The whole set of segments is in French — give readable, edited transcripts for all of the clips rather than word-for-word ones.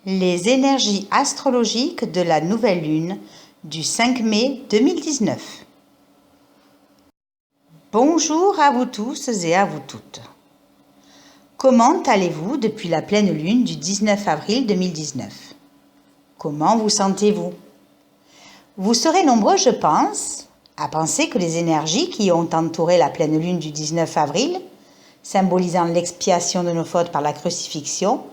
Les énergies astrologiques de la nouvelle lune du 5 mai 2019. Bonjour à vous tous et à vous toutes. Comment allez-vous depuis la pleine lune du 19 avril 2019? Comment vous sentez-vous? Vous serez nombreux, je pense, à penser que les énergies qui ont entouré la pleine lune du 19 avril, symbolisant l'expiation de nos fautes par la crucifixion,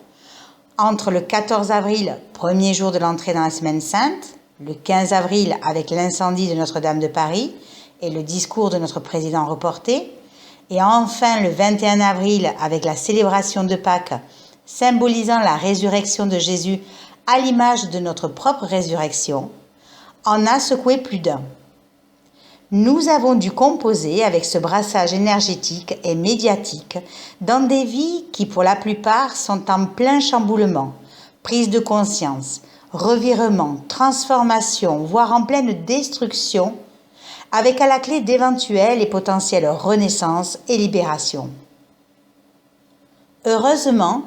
entre le 14 avril, premier jour de l'entrée dans la Semaine Sainte, le 15 avril avec l'incendie de Notre-Dame de Paris et le discours de notre président reporté, et enfin le 21 avril avec la célébration de Pâques, symbolisant la résurrection de Jésus à l'image de notre propre résurrection, en a secoué plus d'un. Nous avons dû composer avec ce brassage énergétique et médiatique dans des vies qui, pour la plupart, sont en plein chamboulement, prise de conscience, revirement, transformation, voire en pleine destruction, avec à la clé d'éventuelles et potentielles renaissances et libérations. Heureusement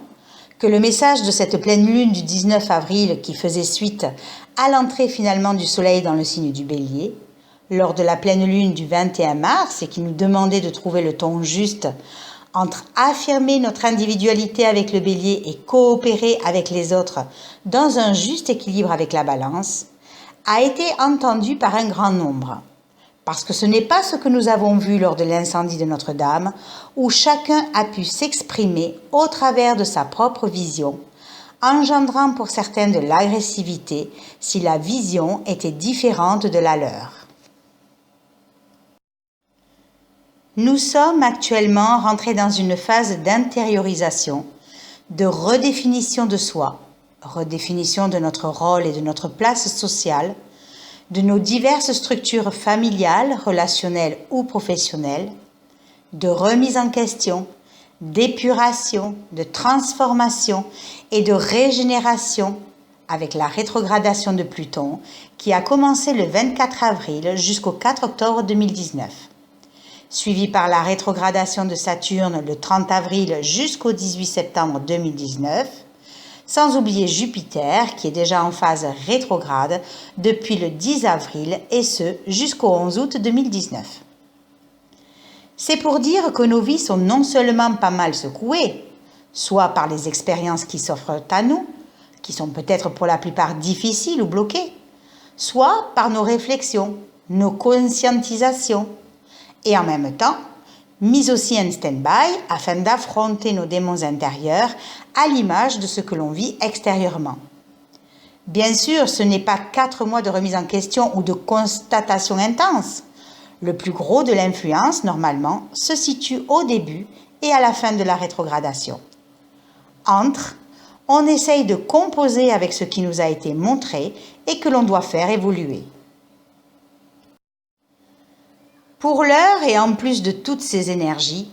que le message de cette pleine lune du 19 avril qui faisait suite à l'entrée finalement du soleil dans le signe du Bélier, lors de la pleine lune du 21 mars et qui nous demandait de trouver le ton juste entre affirmer notre individualité avec le Bélier et coopérer avec les autres dans un juste équilibre avec la Balance, a été entendu par un grand nombre. Parce que ce n'est pas ce que nous avons vu lors de l'incendie de Notre-Dame, où chacun a pu s'exprimer au travers de sa propre vision, engendrant pour certains de l'agressivité si la vision était différente de la leur. Nous sommes actuellement rentrés dans une phase d'intériorisation, de redéfinition de soi, redéfinition de notre rôle et de notre place sociale, de nos diverses structures familiales, relationnelles ou professionnelles, de remise en question, d'épuration, de transformation et de régénération avec la rétrogradation de Pluton qui a commencé le 24 avril jusqu'au 4 octobre 2019. Suivi par la rétrogradation de Saturne le 30 avril jusqu'au 18 septembre 2019, sans oublier Jupiter qui est déjà en phase rétrograde depuis le 10 avril et ce jusqu'au 11 août 2019. C'est pour dire que nos vies sont non seulement pas mal secouées, soit par les expériences qui s'offrent à nous, qui sont peut-être pour la plupart difficiles ou bloquées, soit par nos réflexions, nos conscientisations, et en même temps, mis aussi en stand-by afin d'affronter nos démons intérieurs à l'image de ce que l'on vit extérieurement. Bien sûr, ce n'est pas 4 mois de remise en question ou de constatation intense. Le plus gros de l'influence, normalement, se situe au début et à la fin de la rétrogradation. Entre, on essaye de composer avec ce qui nous a été montré et que l'on doit faire évoluer. Pour l'heure et en plus de toutes ces énergies,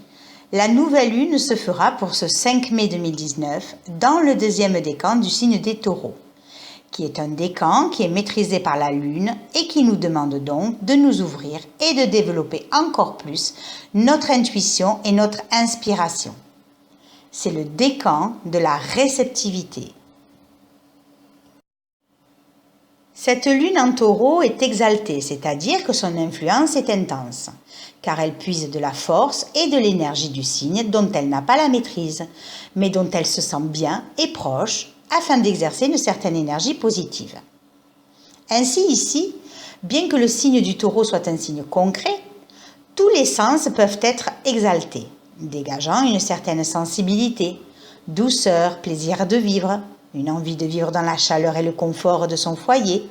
la nouvelle lune se fera pour ce 5 mai 2019 dans le deuxième décan du signe des Taureaux, qui est un décan qui est maîtrisé par la lune et qui nous demande donc de nous ouvrir et de développer encore plus notre intuition et notre inspiration. C'est le décan de la réceptivité. Cette lune en Taureau est exaltée, c'est-à-dire que son influence est intense, car elle puise de la force et de l'énergie du signe dont elle n'a pas la maîtrise, mais dont elle se sent bien et proche afin d'exercer une certaine énergie positive. Ainsi ici, bien que le signe du Taureau soit un signe concret, tous les sens peuvent être exaltés, dégageant une certaine sensibilité, douceur, plaisir de vivre, une envie de vivre dans la chaleur et le confort de son foyer,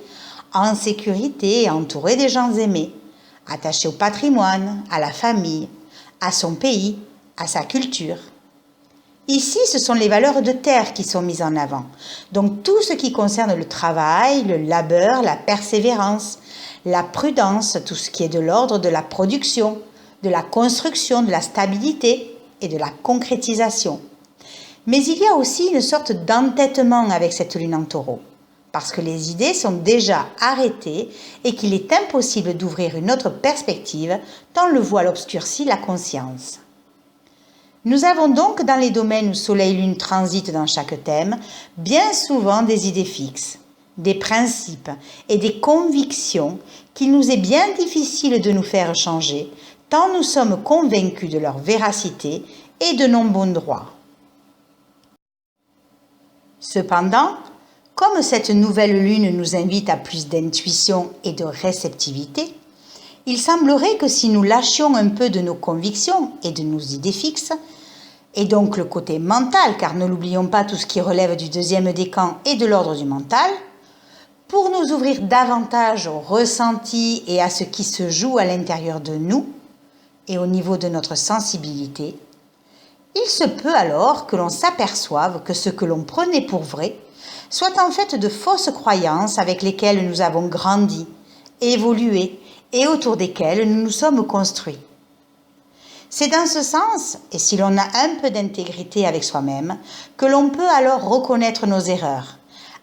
en sécurité et entouré des gens aimés, attaché au patrimoine, à la famille, à son pays, à sa culture. Ici, ce sont les valeurs de terre qui sont mises en avant, donc tout ce qui concerne le travail, le labeur, la persévérance, la prudence, tout ce qui est de l'ordre de la production, de la construction, de la stabilité et de la concrétisation. Mais il y a aussi une sorte d'entêtement avec cette lune en Taureau, parce que les idées sont déjà arrêtées et qu'il est impossible d'ouvrir une autre perspective tant le voile obscurcit la conscience. Nous avons donc dans les domaines où Soleil et Lune transitent dans chaque thème, bien souvent des idées fixes, des principes et des convictions qu'il nous est bien difficile de nous faire changer, tant nous sommes convaincus de leur véracité et de nos bons droits. Cependant, comme cette nouvelle lune nous invite à plus d'intuition et de réceptivité, il semblerait que si nous lâchions un peu de nos convictions et de nos idées fixes, et donc le côté mental, car ne l'oublions pas, tout ce qui relève du deuxième décan et de l'ordre du mental, pour nous ouvrir davantage au ressenti et à ce qui se joue à l'intérieur de nous et au niveau de notre sensibilité, il se peut alors que l'on s'aperçoive que ce que l'on prenait pour vrai soit en fait de fausses croyances avec lesquelles nous avons grandi, évolué et autour desquelles nous nous sommes construits. C'est dans ce sens, et si l'on a un peu d'intégrité avec soi-même, que l'on peut alors reconnaître nos erreurs,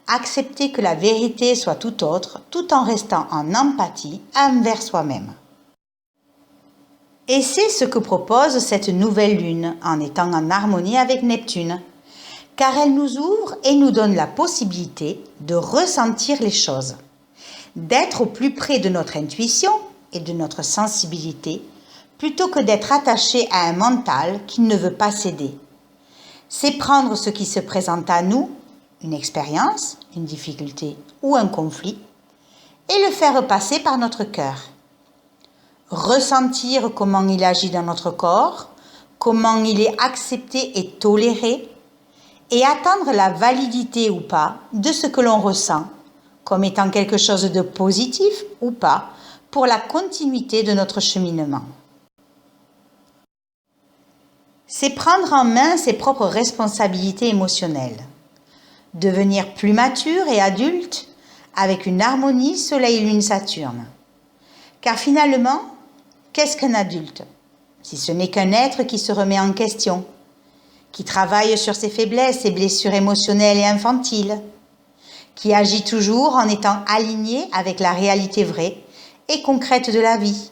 accepter que la vérité soit tout autre, tout en restant en empathie envers soi-même. Et c'est ce que propose cette nouvelle lune en étant en harmonie avec Neptune, car elle nous ouvre et nous donne la possibilité de ressentir les choses, d'être au plus près de notre intuition et de notre sensibilité, plutôt que d'être attaché à un mental qui ne veut pas céder. C'est prendre ce qui se présente à nous, une expérience, une difficulté ou un conflit, et le faire passer par notre cœur. Ressentir comment il agit dans notre corps, comment il est accepté et toléré, et attendre la validité ou pas de ce que l'on ressent, comme étant quelque chose de positif ou pas, pour la continuité de notre cheminement. C'est prendre en main ses propres responsabilités émotionnelles, devenir plus mature et adulte avec une harmonie Soleil-Lune-Saturne. Car finalement, qu'est-ce qu'un adulte? Si ce n'est qu'un être qui se remet en question, qui travaille sur ses faiblesses et blessures émotionnelles et infantiles, qui agit toujours en étant aligné avec la réalité vraie et concrète de la vie,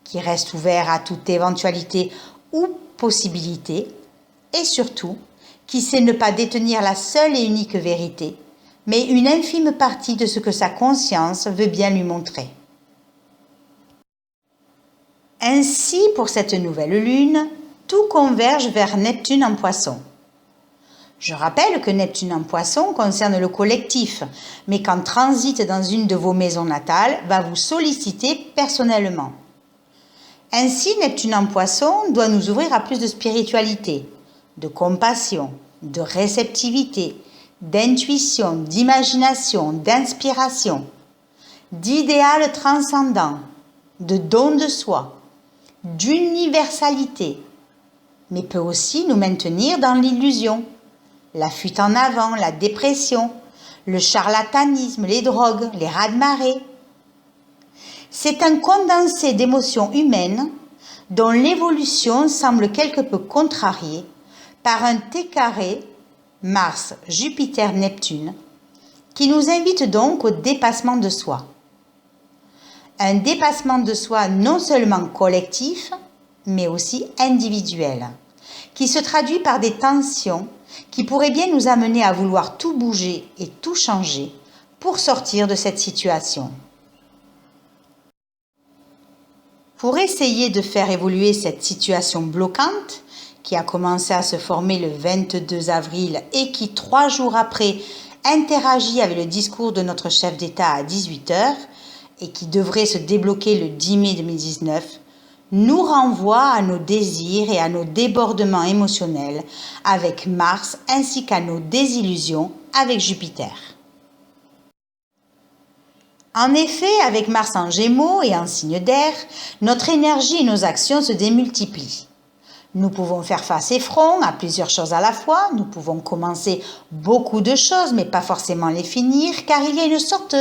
qui reste ouvert à toute éventualité ou possibilité, et surtout, qui sait ne pas détenir la seule et unique vérité, mais une infime partie de ce que sa conscience veut bien lui montrer. Ainsi, pour cette nouvelle lune, tout converge vers Neptune en Poisson. Je rappelle que Neptune en Poisson concerne le collectif, mais qu'en transit dans une de vos maisons natales, va vous solliciter personnellement. Ainsi, Neptune en Poisson doit nous ouvrir à plus de spiritualité, de compassion, de réceptivité, d'intuition, d'imagination, d'inspiration, d'idéal transcendant, de don de soi, d'universalité, mais peut aussi nous maintenir dans l'illusion, la fuite en avant, la dépression, le charlatanisme, les drogues, les raz-de-marée. C'est un condensé d'émotions humaines dont l'évolution semble quelque peu contrariée par un T carré Mars, Jupiter, Neptune qui nous invite donc au dépassement de soi. Un dépassement de soi non seulement collectif, mais aussi individuel, qui se traduit par des tensions qui pourraient bien nous amener à vouloir tout bouger et tout changer pour sortir de cette situation. Pour essayer de faire évoluer cette situation bloquante, qui a commencé à se former le 22 avril et qui, 3 jours après, interagit avec le discours de notre chef d'État à 18h et qui devrait se débloquer le 10 mai 2019, nous renvoie à nos désirs et à nos débordements émotionnels avec Mars ainsi qu'à nos désillusions avec Jupiter. En effet, avec Mars en Gémeaux et en signe d'air, notre énergie et nos actions se démultiplient. Nous pouvons faire face et front à plusieurs choses à la fois, nous pouvons commencer beaucoup de choses mais pas forcément les finir car il y a une sorte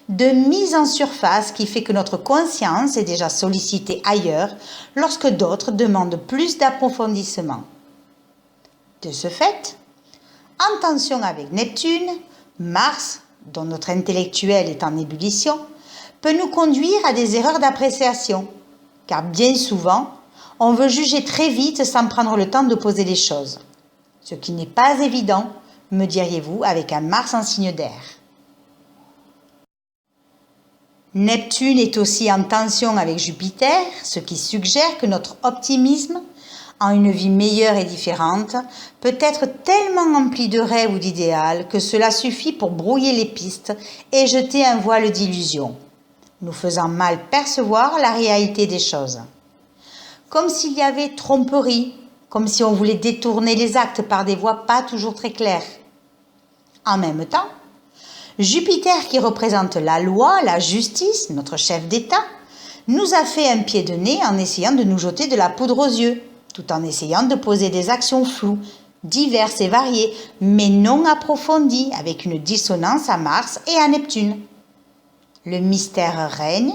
de mise en surface qui fait que notre conscience est déjà sollicitée ailleurs lorsque d'autres demandent plus d'approfondissement. De ce fait, en tension avec Neptune, Mars, dont notre intellectuel est en ébullition, peut nous conduire à des erreurs d'appréciation, car bien souvent, On veut juger très vite sans prendre le temps de poser les choses. Ce qui n'est pas évident, me diriez-vous, avec un Mars en signe d'air. Neptune est aussi en tension avec Jupiter, ce qui suggère que notre optimisme en une vie meilleure et différente peut être tellement empli de rêves ou d'idéal que cela suffit pour brouiller les pistes et jeter un voile d'illusion, nous faisant mal percevoir la réalité des choses. Comme s'il y avait tromperie, comme si on voulait détourner les actes par des voies pas toujours très claires. En même temps, Jupiter, qui représente la loi, la justice, notre chef d'État, nous a fait un pied de nez en essayant de nous jeter de la poudre aux yeux, tout en essayant de poser des actions floues, diverses et variées, mais non approfondies, avec une dissonance à Mars et à Neptune. Le mystère règne,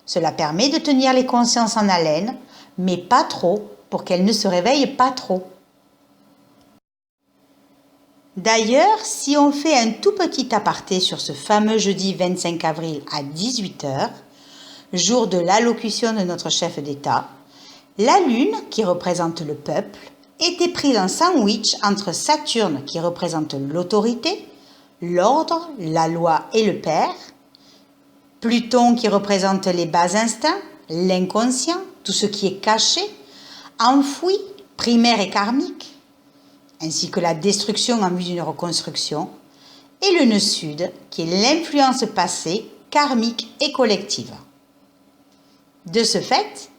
cela permet de tenir les consciences en haleine, mais pas trop, pour qu'elles ne se réveillent pas trop. D'ailleurs, si on fait un tout petit aparté sur ce fameux jeudi 25 avril à 18h, jour de l'allocution de notre chef d'État, la Lune, qui représente le peuple, était prise en sandwich entre Saturne, qui représente l'autorité, l'ordre, la loi et le père, Pluton, qui représente les bas instincts, l'inconscient, tout ce qui est caché, enfoui, primaire et karmique, ainsi que la destruction en vue d'une reconstruction, et le nœud sud, qui est l'influence passée, karmique et collective. De ce fait,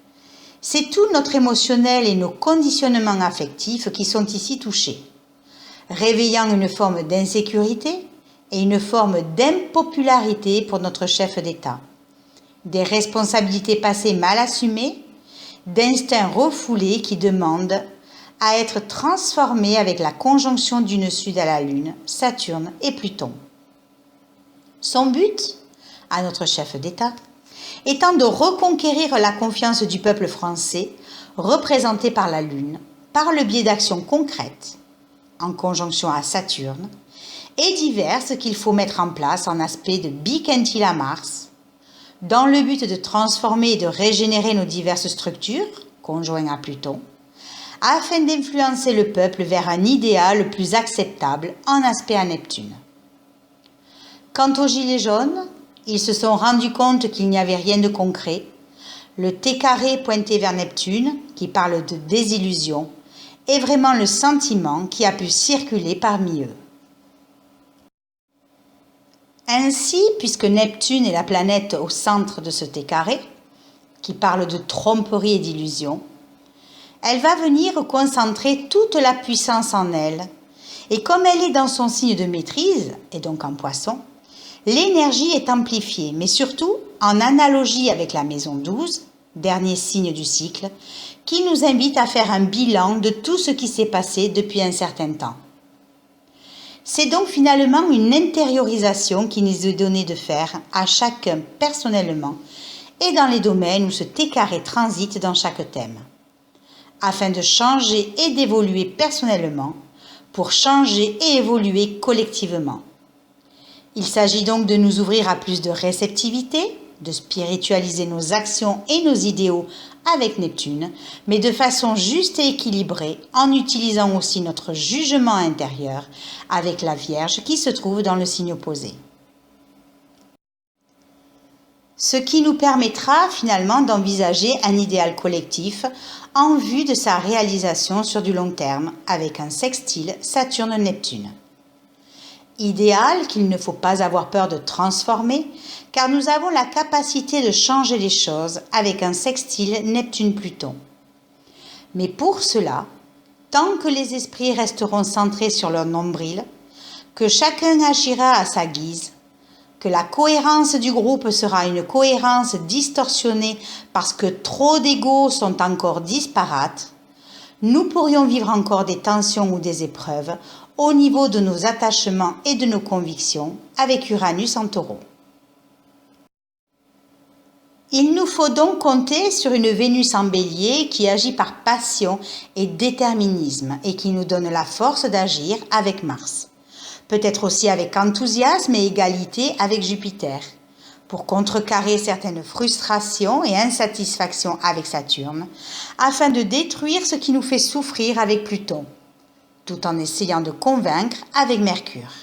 c'est tout notre émotionnel et nos conditionnements affectifs qui sont ici touchés, réveillant une forme d'insécurité et une forme d'impopularité pour notre chef d'État, des responsabilités passées mal assumées, d'instincts refoulés qui demandent à être transformés avec la conjonction du nœud sud à la Lune, Saturne et Pluton. Son but, à notre chef d'État, étant de reconquérir la confiance du peuple français, représenté par la Lune, par le biais d'actions concrètes, en conjonction à Saturne, et diverses qu'il faut mettre en place en aspect de biquintile à Mars, dans le but de transformer et de régénérer nos diverses structures, conjoints à Pluton, afin d'influencer le peuple vers un idéal plus acceptable en aspect à Neptune. Quant aux Gilets jaunes, ils se sont rendus compte qu'il n'y avait rien de concret. Le T carré pointé vers Neptune, qui parle de désillusion, est vraiment le sentiment qui a pu circuler parmi eux. Ainsi, puisque Neptune est la planète au centre de ce T carré, qui parle de tromperie et d'illusion, elle va venir concentrer toute la puissance en elle. Et comme elle est dans son signe de maîtrise, et donc en Poisson, l'énergie est amplifiée, mais surtout en analogie avec la maison 12, dernier signe du cycle, qui nous invite à faire un bilan de tout ce qui s'est passé depuis un certain temps. C'est donc finalement une intériorisation qui nous est donnée de faire à chacun personnellement et dans les domaines où ce T carré transite dans chaque thème, afin de changer et d'évoluer personnellement pour changer et évoluer collectivement. Il s'agit donc de nous ouvrir à plus de réceptivité, de spiritualiser nos actions et nos idéaux avec Neptune, mais de façon juste et équilibrée en utilisant aussi notre jugement intérieur avec la Vierge qui se trouve dans le signe opposé. Ce qui nous permettra finalement d'envisager un idéal collectif en vue de sa réalisation sur du long terme avec un sextile Saturne-Neptune. Idéal qu'il ne faut pas avoir peur de transformer, car nous avons la capacité de changer les choses avec un sextile Neptune-Pluton. Mais pour cela, tant que les esprits resteront centrés sur leur nombril, que chacun agira à sa guise, que la cohérence du groupe sera une cohérence distorsionnée parce que trop d'égos sont encore disparates, nous pourrions vivre encore des tensions ou des épreuves au niveau de nos attachements et de nos convictions avec Uranus en Taureau. Il nous faut donc compter sur une Vénus en Bélier qui agit par passion et déterminisme et qui nous donne la force d'agir avec Mars. Peut-être aussi avec enthousiasme et égalité avec Jupiter, pour contrecarrer certaines frustrations et insatisfactions avec Saturne, afin de détruire ce qui nous fait souffrir avec Pluton, tout en essayant de convaincre avec Mercure.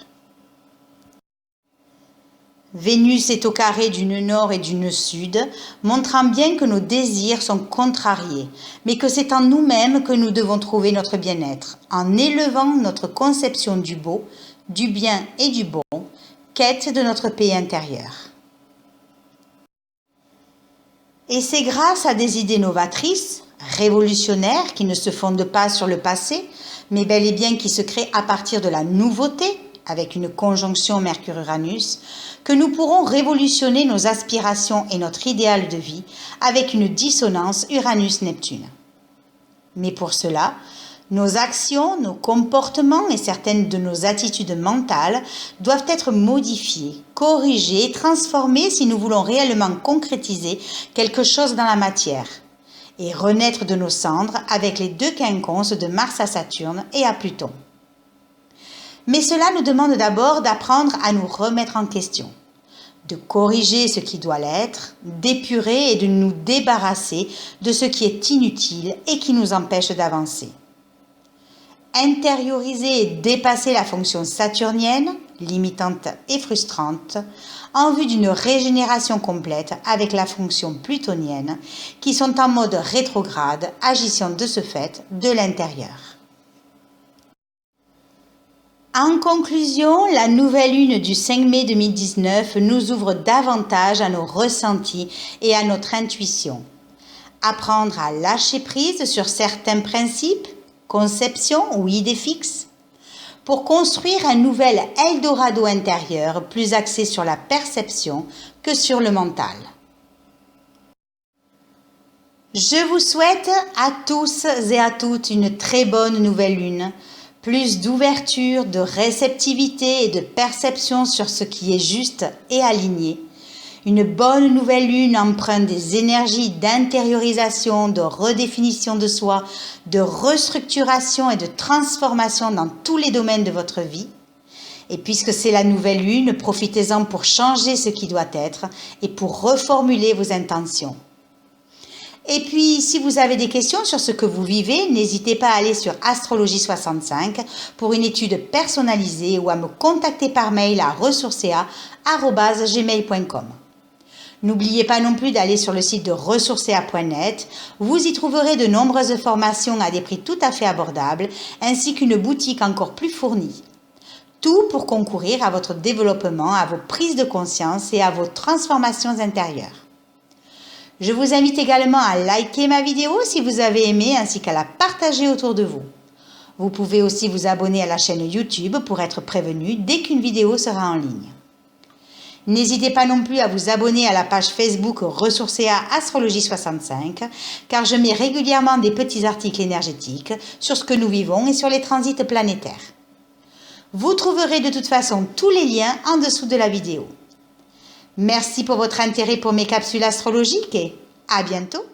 Vénus est au carré d'une nord et d'une sud, montrant bien que nos désirs sont contrariés, mais que c'est en nous-mêmes que nous devons trouver notre bien-être, en élevant notre conception du beau, du bien et du bon, quête de notre paix intérieure. Et c'est grâce à des idées novatrices, révolutionnaires, qui ne se fondent pas sur le passé, mais bel et bien qui se créent à partir de la nouveauté, avec une conjonction Mercure-Uranus, que nous pourrons révolutionner nos aspirations et notre idéal de vie avec une dissonance Uranus-Neptune. Mais pour cela, nos actions, nos comportements et certaines de nos attitudes mentales doivent être modifiées, corrigées et transformées si nous voulons réellement concrétiser quelque chose dans la matière et renaître de nos cendres avec les deux quinconces de Mars à Saturne et à Pluton. Mais cela nous demande d'abord d'apprendre à nous remettre en question, de corriger ce qui doit l'être, d'épurer et de nous débarrasser de ce qui est inutile et qui nous empêche d'avancer. Intérioriser et dépasser la fonction saturnienne, limitante et frustrante, en vue d'une régénération complète avec la fonction plutonienne, qui sont en mode rétrograde, agissant de ce fait de l'intérieur. En conclusion, la nouvelle lune du 5 mai 2019 nous ouvre davantage à nos ressentis et à notre intuition. Apprendre à lâcher prise sur certains principes, conceptions ou idées fixes, pour construire un nouvel Eldorado intérieur plus axé sur la perception que sur le mental. Je vous souhaite à tous et à toutes une très bonne nouvelle lune, plus d'ouverture, de réceptivité et de perception sur ce qui est juste et aligné. Une bonne nouvelle lune empreinte des énergies d'intériorisation, de redéfinition de soi, de restructuration et de transformation dans tous les domaines de votre vie. Et puisque c'est la nouvelle lune, profitez-en pour changer ce qui doit être et pour reformuler vos intentions. Et puis, si vous avez des questions sur ce que vous vivez, n'hésitez pas à aller sur Astrologie65 pour une étude personnalisée ou à me contacter par mail à ressourcea@gmail.com. N'oubliez pas non plus d'aller sur le site de ressourcea.net. Vous y trouverez de nombreuses formations à des prix tout à fait abordables, ainsi qu'une boutique encore plus fournie. Tout pour concourir à votre développement, à vos prises de conscience et à vos transformations intérieures. Je vous invite également à liker ma vidéo si vous avez aimé ainsi qu'à la partager autour de vous. Vous pouvez aussi vous abonner à la chaîne YouTube pour être prévenu dès qu'une vidéo sera en ligne. N'hésitez pas non plus à vous abonner à la page Facebook Ressourcea Astrologie 65 car je mets régulièrement des petits articles énergétiques sur ce que nous vivons et sur les transits planétaires. Vous trouverez de toute façon tous les liens en dessous de la vidéo. Merci pour votre intérêt pour mes capsules astrologiques et à bientôt!